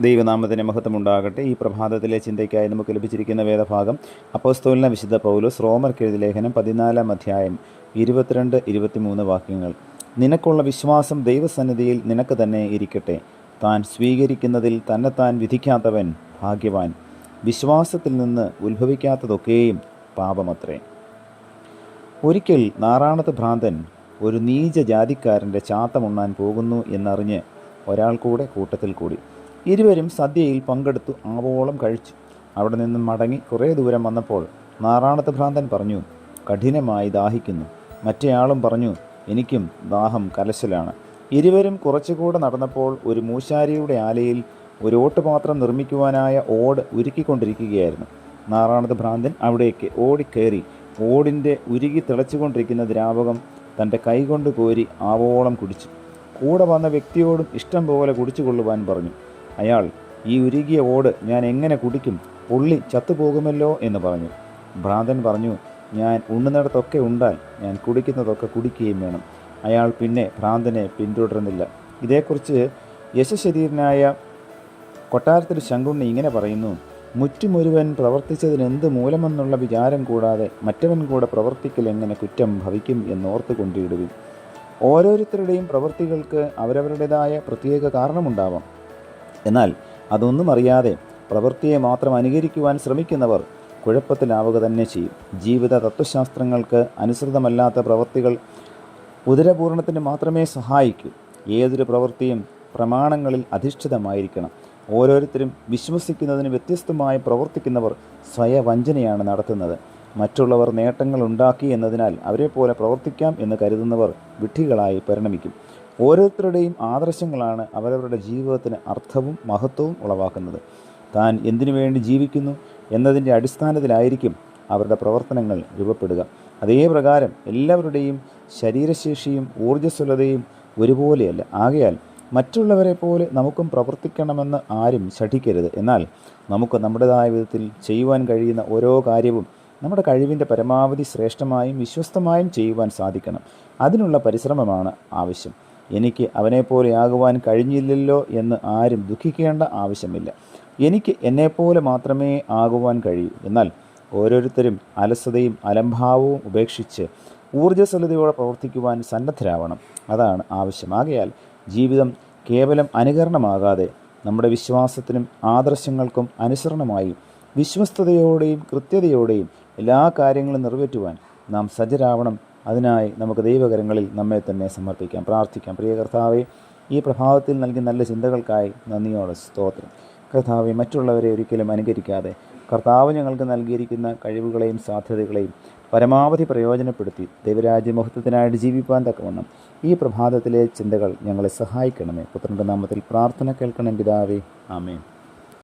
ദൈവനാമത്തിന് മഹത്വമുണ്ടാകട്ടെ. ഈ പ്രഭാതത്തിലെ ചിന്തയ്ക്കായി നമുക്ക് ലഭിച്ചിരിക്കുന്ന വേദഭാഗം അപ്പോസ്തലനായ വിശുദ്ധ പൗലോസ് റോമർക്കെഴുതിയ ലേഖനം 14 അധ്യായം 22-23 വാക്യങ്ങൾ. നിനക്കുള്ള വിശ്വാസം ദൈവസന്നിധിയിൽ നിനക്ക് തന്നെ ഇരിക്കട്ടെ. താൻ സ്വീകരിക്കുന്നതിൽ തന്നെത്താൻ വിധിക്കാത്തവൻ ഭാഗ്യവാൻ. വിശ്വാസത്തിൽ നിന്ന് ഉത്ഭവിക്കാത്തതൊക്കെയും പാപമത്രേ. ഒരിക്കൽ നാറാണത്ത് ഭ്രാന്തൻ ഒരു നീച ജാതിക്കാരൻ്റെ ചാത്തമുണ്ണാൻ പോകുന്നു എന്നറിഞ്ഞ് ഒരാൾ കൂടെ കൂട്ടത്തിൽ കൂടി. ഇരുവരും സദ്യയിൽ പങ്കെടുത്തു ആവോളം കഴിച്ചു. അവിടെ നിന്നും മടങ്ങി കുറേ ദൂരം വന്നപ്പോൾ നാറാണത്ത് ഭ്രാന്തൻ പറഞ്ഞു, കഠിനമായി ദാഹിക്കുന്നു. മറ്റേയാളും പറഞ്ഞു, എനിക്കും ദാഹം കലശലാണ്. ഇരുവരും കുറച്ചുകൂടെ നടന്നപ്പോൾ ഒരു മൂശാരിയുടെ ആലയിൽ ഒരു ഓട്ടുപാത്രം നിർമ്മിക്കുവാനായ ഓട് ഉരുക്കിക്കൊണ്ടിരിക്കുകയായിരുന്നു. നാറാണത്ത് ഭ്രാന്തൻ അവിടേക്ക് ഓടിക്കയറി ഓടിൻ്റെ ഉരുകി തിളച്ചുകൊണ്ടിരിക്കുന്ന ദ്രാവകം തൻ്റെ കൈകൊണ്ട് കോരി ആവോളം കുടിച്ചു. കൂടെ വന്ന വ്യക്തിയോടും ഇഷ്ടം പോലെ കുടിച്ചു കൊള്ളുവാൻ പറഞ്ഞു. അയാൾ, ഈ ഉരുകിയ ഓട് ഞാൻ എങ്ങനെ കുടിക്കും? പൊള്ളി ചത്തുപോകുമല്ലോ എന്ന് പറഞ്ഞു. ഭ്രാന്തൻ പറഞ്ഞു, ഞാൻ ഉണ്ണുന്നിടത്തൊക്കെ ഉണ്ടാൽ ഞാൻ കുടിക്കുന്നതൊക്കെ കുടിക്കുകയും വേണം. അയാൾ പിന്നെ ഭ്രാന്തനെ പിന്തുടരുന്നില്ല. ഇതേക്കുറിച്ച് യശശരീരനായ കൊട്ടാരത്തിൽ ശങ്കുണ്ണി ഇങ്ങനെ പറയുന്നു, മുറ്റുമൊരുവൻ പ്രവർത്തിച്ചതിനെന്ത് മൂലമെന്നുള്ള വിചാരം കൂടാതെ മറ്റവൻ കൂടെ പ്രവർത്തിക്കൽ എങ്ങനെ കുറ്റം ഭവിക്കും എന്നോർത്ത് കൊണ്ടിടുവിൻ. ഓരോരുത്തരുടെയും പ്രവൃത്തികൾക്ക് അവരവരുടേതായ പ്രത്യേക കാരണമുണ്ടാവാം. എന്നാൽ അതൊന്നും അറിയാതെ പ്രവൃത്തിയെ മാത്രം അനുകരിക്കുവാൻ ശ്രമിക്കുന്നവർ കുഴപ്പത്തിലാവുക തന്നെ ചെയ്യും. ജീവിത തത്വശാസ്ത്രങ്ങൾക്ക് അനുസൃതമല്ലാത്ത പ്രവൃത്തികൾ ഉദരപൂർണത്തിന് മാത്രമേ സഹായിക്കൂ. ഏതൊരു പ്രവൃത്തിയും പ്രമാണങ്ങളിൽ അധിഷ്ഠിതമായിരിക്കണം. ഓരോരുത്തരും വിശ്വസിക്കുന്നതിന് വ്യത്യസ്തമായി പ്രവർത്തിക്കുന്നവർ സ്വയവഞ്ചനയാണ് നടത്തുന്നത്. മറ്റുള്ളവർ നേട്ടങ്ങൾ ഉണ്ടാക്കി എന്നതിനാൽ അവരെപ്പോലെ പ്രവർത്തിക്കാം എന്ന് കരുതുന്നവർ വിഡ്ഢികളായി പരിണമിക്കും. ഓരോരുത്തരുടെയും ആദർശങ്ങളാണ് അവരവരുടെ ജീവിതത്തിന് അർത്ഥവും മഹത്വവും ഉളവാക്കുന്നത്. താൻ എന്തിനു വേണ്ടി ജീവിക്കുന്നു എന്നതിൻ്റെ അടിസ്ഥാനത്തിലായിരിക്കും അവരുടെ പ്രവർത്തനങ്ങൾ രൂപപ്പെടുക. അതേ പ്രകാരം എല്ലാവരുടെയും ശരീരശേഷിയും ഊർജ്ജസ്വലതയും ഒരുപോലെയല്ല. ആകയാൽ മറ്റുള്ളവരെ പോലെ നമുക്കും പ്രവർത്തിക്കണമെന്ന് ആരും ശഠിക്കരുത്. എന്നാൽ നമുക്ക് നമ്മുടേതായ വിധത്തിൽ ചെയ്യുവാൻ കഴിയുന്ന ഓരോ കാര്യവും നമ്മുടെ കഴിവിൻ്റെ പരമാവധി ശ്രേഷ്ഠമായും വിശ്വസ്തമായും ചെയ്യുവാൻ സാധിക്കണം. അതിനുള്ള പരിശ്രമമാണ് ആവശ്യം. എനിക്ക് അവനെപ്പോലെയാകുവാൻ കഴിഞ്ഞില്ലല്ലോ എന്ന് ആരും ദുഃഖിക്കേണ്ട ആവശ്യമില്ല. എനിക്ക് എന്നെപ്പോലെ മാത്രമേ ആകുവാൻ കഴിയൂ. എന്നാൽ ഓരോരുത്തരും അലസതയും അലംഭാവവും ഉപേക്ഷിച്ച് ഊർജ്ജസ്വലതയോടെ പ്രവർത്തിക്കുവാൻ സന്നദ്ധരാവണം. അതാണ് ആവശ്യം. ആകയാൽ ജീവിതം കേവലം അനുകരണമാകാതെ നമ്മുടെ വിശ്വാസത്തിനും ആദർശങ്ങൾക്കും അനുസരണമായി വിശ്വസ്തയോടെയും കൃത്യതയോടെയും എല്ലാ കാര്യങ്ങളും നിറവേറ്റുവാൻ നാം സജ്ജരാവണം. അതിനായി നമുക്ക് ദൈവകരങ്ങളിൽ നമ്മെ തന്നെ സമർപ്പിക്കാം, പ്രാർത്ഥിക്കാം. പ്രിയ കർത്താവേ, ഈ പ്രഭാതത്തിൽ നൽകിയ നല്ല ചിന്തകൾക്കായി നന്ദിയോടെ സ്തോത്രം. കർത്താവെ, മറ്റുള്ളവരെ ഒരിക്കലും അനുകരിക്കാതെ കർത്താവ് ഞങ്ങൾക്ക് നൽകിയിരിക്കുന്ന കഴിവുകളെയും സാധ്യതകളെയും പരമാവധി പ്രയോജനപ്പെടുത്തി ദൈവരാജ്യമഹത്വത്തിനായിട്ട് ജീവിപ്പാൻ തക്കവണ്ണം ഈ പ്രഭാതത്തിലെ ചിന്തകൾ ഞങ്ങളെ സഹായിക്കണമേ. പുത്രൻ്റെ നാമത്തിൽ പ്രാർത്ഥന കേൾക്കണം പിതാവേ. ആമേൻ.